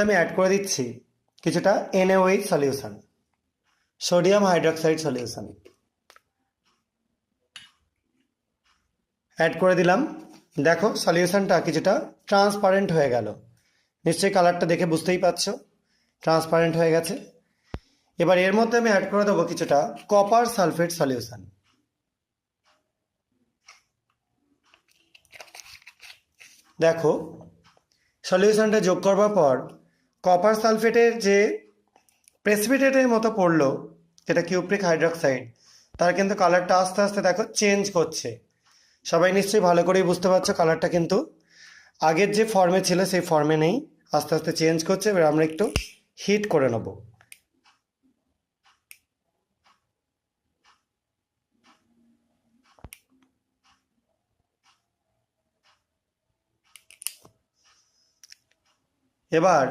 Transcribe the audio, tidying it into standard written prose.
আমি অ্যাড করে দিচ্ছি কিছুটা NaOH solution, sodium hydroxide solution add করে দিলাম। দেখো সলিউশনটা কিছুটা ট্রান্সপারেন্ট হয়ে গেল, নিশ্চয়ই কালারটা দেখে বুঝতেই পারছো ট্রান্সপারেন্ট হয়ে গেছে। এবার এর মধ্যে আমি অ্যাড করে দেবো কিছুটা কপার সালফেট সলিউশন। দেখো সলিউশনটা যোগ করবার পর কপার সালফেটের যে প্রেসিপিটেটের মতো পড়লো, যেটা কিউপ্রিক হাইড্রক্সাইড, তার কিন্তু কালারটা আস্তে আস্তে দেখো চেঞ্জ করছে। সবাই নিশ্চয়ই ভালো করেই বুঝতে পারছো কালারটা কিন্তু আগের যে ফর্মে ছিল সেই ফর্মে নেই, আস্তে আস্তে চেঞ্জ করছে। এবার আমরা একটু হিট করে নেব। এবার